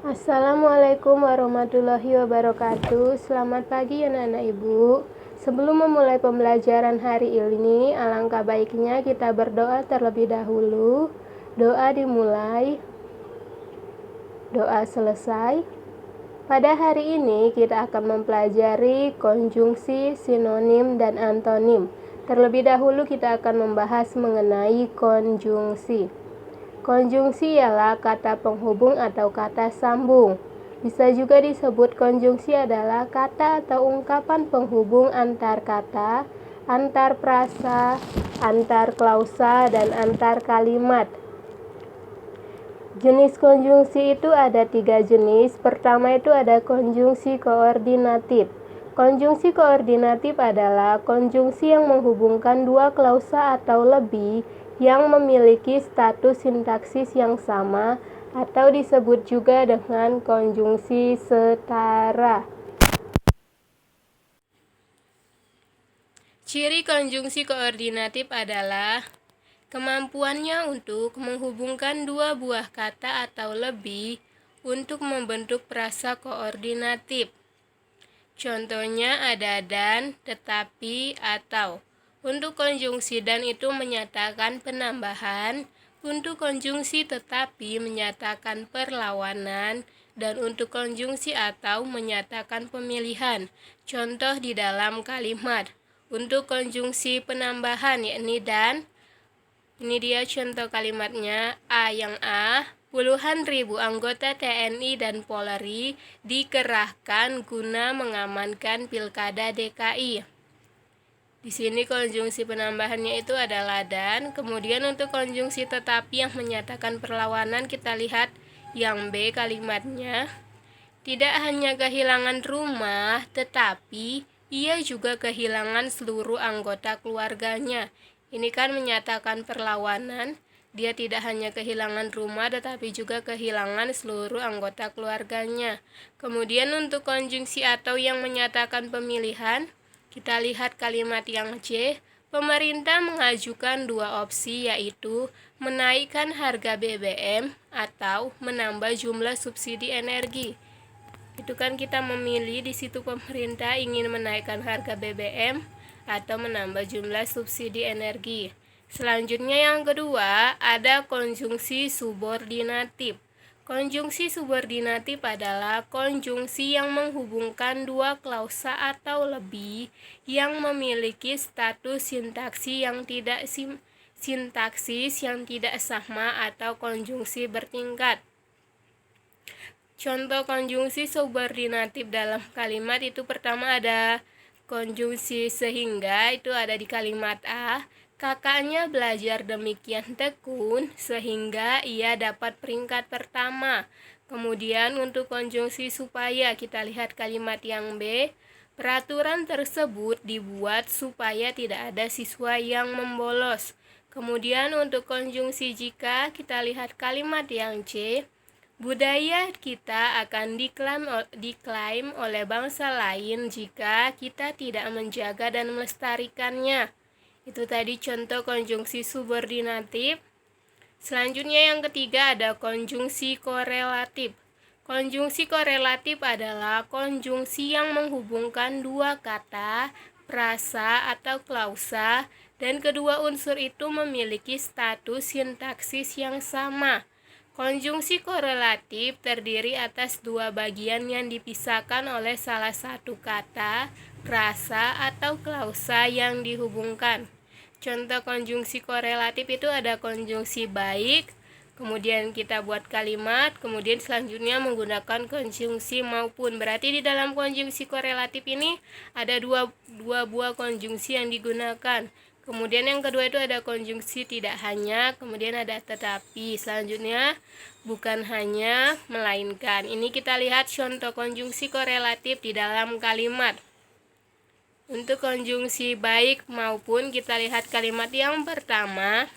Assalamualaikum warahmatullahi wabarakatuh. Selamat pagi anak-anak ibu. Sebelum memulai pembelajaran hari ini, alangkah baiknya kita berdoa terlebih dahulu. Doa dimulai, doa selesai. Pada hari ini kita akan mempelajari konjungsi, sinonim, dan antonim. Terlebih dahulu kita akan membahas mengenai konjungsi. Konjungsi ialah kata penghubung atau kata sambung. Bisa juga disebut konjungsi adalah kata atau ungkapan penghubung antar kata, antar frasa, antar klausa, dan antar kalimat. Jenis konjungsi itu ada 3 jenis. Pertama itu ada konjungsi koordinatif. Konjungsi koordinatif adalah konjungsi yang menghubungkan dua klausa atau lebih yang memiliki status sintaksis yang sama atau disebut juga dengan konjungsi setara. Ciri konjungsi koordinatif adalah kemampuannya untuk menghubungkan dua buah kata atau lebih untuk membentuk frasa koordinatif. Contohnya ada dan, tetapi, atau. Untuk konjungsi dan itu menyatakan penambahan, untuk konjungsi tetapi menyatakan perlawanan, dan untuk konjungsi atau menyatakan pemilihan. Contoh di dalam kalimat. Untuk konjungsi penambahan yakni dan, ini dia contoh kalimatnya. Puluhan ribu anggota TNI dan Polri dikerahkan guna mengamankan Pilkada DKI. Di sini konjungsi penambahannya itu adalah dan. Kemudian untuk konjungsi tetapi yang menyatakan perlawanan kita lihat yang B kalimatnya. Tidak hanya kehilangan rumah, tetapi ia juga kehilangan seluruh anggota keluarganya. Ini kan menyatakan perlawanan. Dia tidak hanya kehilangan rumah, tetapi juga kehilangan seluruh anggota keluarganya. Kemudian untuk konjungsi atau yang menyatakan pemilihan, kita lihat kalimat yang C. Pemerintah mengajukan dua opsi, yaitu menaikkan harga BBM atau menambah jumlah subsidi energi. Itu kan kita memilih, di situ pemerintah ingin menaikkan harga BBM atau menambah jumlah subsidi energi. Selanjutnya yang kedua ada konjungsi subordinatif. Konjungsi subordinatif adalah konjungsi yang menghubungkan dua klausa atau lebih yang memiliki status sintaksis yang tidak sama atau konjungsi bertingkat. Contoh konjungsi subordinatif dalam kalimat itu pertama ada konjungsi sehingga, itu ada di kalimat A. Kakaknya belajar demikian tekun sehingga ia dapat peringkat pertama. Kemudian untuk konjungsi supaya kita lihat kalimat yang B. Peraturan tersebut dibuat supaya tidak ada siswa yang membolos. Kemudian untuk konjungsi jika kita lihat kalimat yang C. Budaya kita akan diklaim oleh bangsa lain jika kita tidak menjaga dan melestarikannya. Itu tadi contoh konjungsi subordinatif. Selanjutnya yang ketiga ada konjungsi korelatif. Konjungsi korelatif adalah konjungsi yang menghubungkan dua kata, frasa atau klausa, dan kedua unsur itu memiliki status sintaksis yang sama. Konjungsi korelatif terdiri atas dua bagian yang dipisahkan oleh salah satu kata, frasa, atau klausa yang dihubungkan. Contoh konjungsi korelatif itu ada konjungsi baik, kemudian kita buat kalimat, kemudian selanjutnya menggunakan konjungsi maupun. Berarti di dalam konjungsi korelatif ini ada dua buah konjungsi yang digunakan. Kemudian yang kedua itu ada konjungsi tidak hanya, kemudian ada tetapi. Selanjutnya bukan hanya, melainkan. Ini kita lihat contoh konjungsi korelatif di dalam kalimat. Untuk konjungsi baik maupun kita lihat kalimat yang pertama.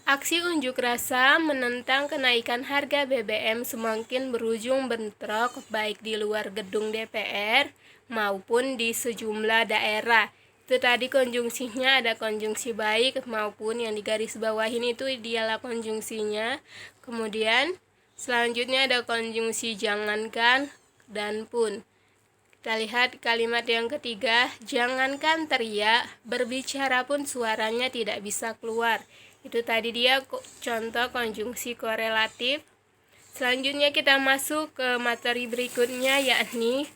Aksi unjuk rasa menentang kenaikan harga BBM semakin berujung bentrok baik di luar gedung DPR maupun di sejumlah daerah. Itu tadi konjungsinya ada konjungsi baik maupun, yang di garis bawah ini itu dialah konjungsinya. Kemudian Selanjutnya ada konjungsi jangankan dan pun. Kita lihat kalimat yang ketiga, jangankan teriak, berbicara pun suaranya tidak bisa keluar. Itu tadi dia contoh konjungsi korelatif. Selanjutnya kita masuk ke materi berikutnya, yakni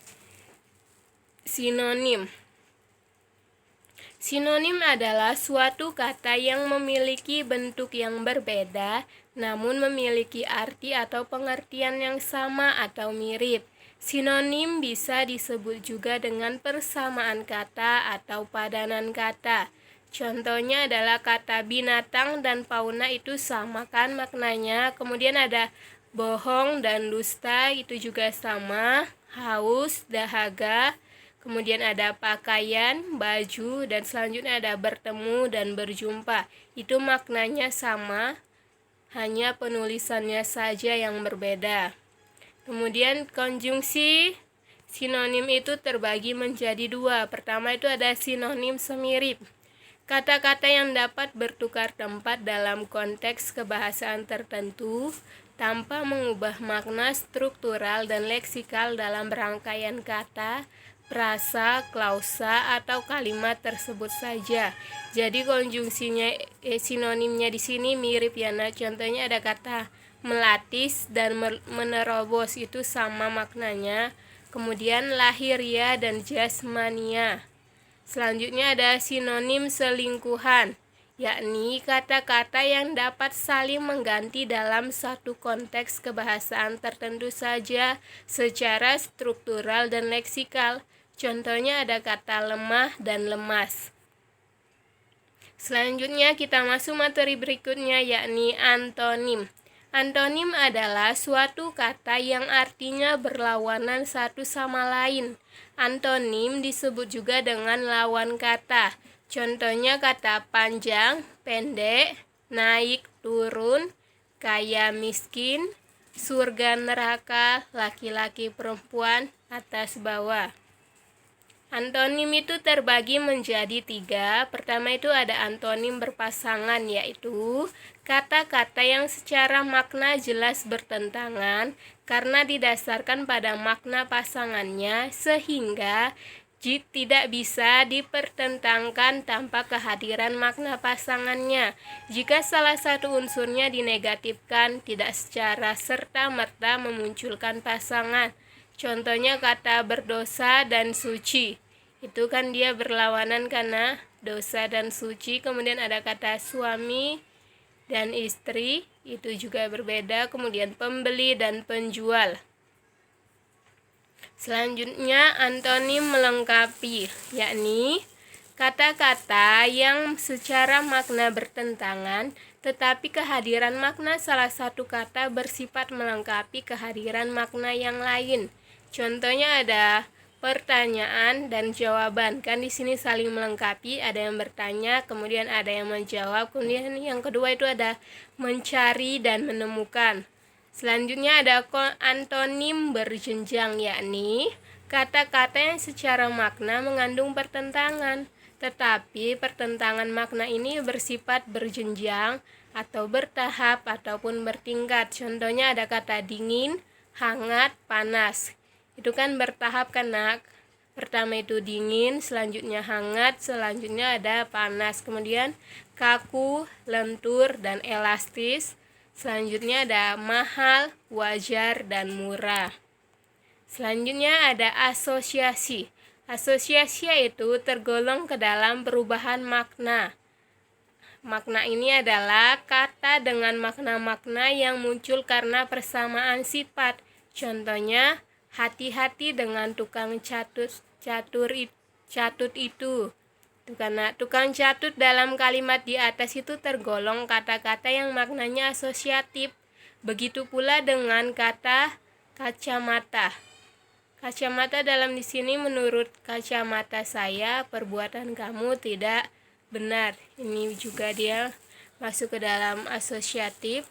sinonim. Sinonim adalah suatu kata yang memiliki bentuk yang berbeda, namun memiliki arti atau pengertian yang sama atau mirip. Sinonim bisa disebut juga dengan persamaan kata atau padanan kata. Contohnya adalah kata binatang dan fauna itu sama kan maknanya. Kemudian ada bohong dan dusta itu juga sama. Haus, dahaga. Kemudian ada pakaian, baju, dan selanjutnya ada bertemu dan berjumpa. Itu maknanya sama, hanya penulisannya saja yang berbeda. Kemudian konjungsi sinonim itu terbagi menjadi dua. Pertama itu ada sinonim semirip. Kata-kata yang dapat bertukar tempat dalam konteks kebahasaan tertentu tanpa mengubah makna struktural dan leksikal dalam rangkaian kata, frasa, klausa, atau kalimat tersebut saja. Jadi konjungsinya sinonimnya di sini mirip ya. Nah, contohnya ada kata melatis dan menerobos itu sama maknanya. Kemudian lahiria dan jasmania. Selanjutnya ada sinonim selingkuhan, yakni kata-kata yang dapat saling mengganti dalam satu konteks kebahasaan tertentu saja secara struktural dan leksikal. Contohnya ada kata lemah dan lemas. Selanjutnya kita masuk materi berikutnya, yakni antonim. Antonim adalah suatu kata yang artinya berlawanan satu sama lain. Antonim disebut juga dengan lawan kata. Contohnya kata panjang, pendek, naik, turun, kaya, miskin, surga, neraka, laki-laki, perempuan, atas, bawah. Antonim itu terbagi menjadi tiga. Pertama itu ada antonim berpasangan, yaitu kata-kata yang secara makna jelas bertentangan karena didasarkan pada makna pasangannya, sehingga tidak bisa dipertentangkan tanpa kehadiran makna pasangannya. Jika salah satu unsurnya dinegatifkan, tidak secara serta-merta memunculkan pasangan. Contohnya kata berdosa dan suci. Itu kan dia berlawanan karena dosa dan suci. Kemudian ada kata suami dan istri, itu juga berbeda. Kemudian pembeli dan penjual. Selanjutnya antonim melengkapi, yakni kata-kata yang secara makna bertentangan, tetapi kehadiran makna salah satu kata bersifat melengkapi kehadiran makna yang lain. Contohnya ada pertanyaan dan jawaban, kan di sini saling melengkapi, ada yang bertanya kemudian ada yang menjawab. Kemudian yang kedua itu ada mencari dan menemukan. Selanjutnya ada antonim berjenjang, yakni kata-kata yang secara makna mengandung pertentangan, tetapi pertentangan makna ini bersifat berjenjang atau bertahap ataupun bertingkat. Contohnya ada kata dingin, hangat, panas. Itu kan bertahap kan nak. Pertama itu dingin, selanjutnya hangat, selanjutnya ada panas. Kemudian kaku, lentur, dan elastis. Selanjutnya ada mahal, wajar, dan murah. Selanjutnya ada asosiasi. Asosiasi itu tergolong ke dalam perubahan makna. Makna ini adalah kata dengan makna-makna yang muncul karena persamaan sifat. Contohnya, hati-hati dengan tukang catut itu. Karena tukang catut dalam kalimat di atas itu tergolong kata-kata yang maknanya asosiatif. Begitu pula dengan kata kacamata. Kacamata dalam di sini menurut kacamata saya perbuatan kamu tidak benar. Ini juga dia masuk ke dalam asosiatif.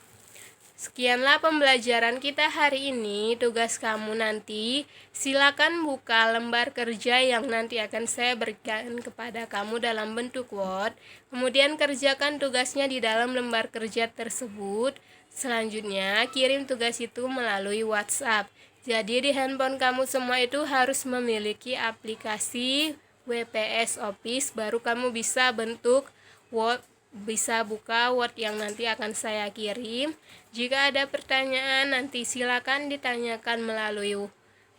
Sekianlah pembelajaran kita hari ini. Tugas kamu nanti, silakan buka lembar kerja yang nanti akan saya berikan kepada kamu dalam bentuk Word. Kemudian kerjakan tugasnya di dalam lembar kerja tersebut. Selanjutnya, kirim tugas itu melalui WhatsApp. Jadi di handphone kamu semua itu harus memiliki aplikasi WPS Office, baru kamu bisa bentuk Word, bisa buka Word yang nanti akan saya kirim. Jika ada pertanyaan nanti silakan ditanyakan melalui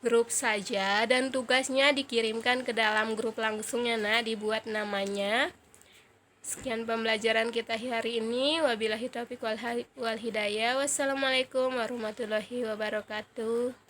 grup saja, dan tugasnya dikirimkan ke dalam grup langsung ya nak, dibuat namanya. Sekian pembelajaran kita hari ini. Wabillahi taufiq wal hidayah. Wassalamualaikum warahmatullahi wabarakatuh.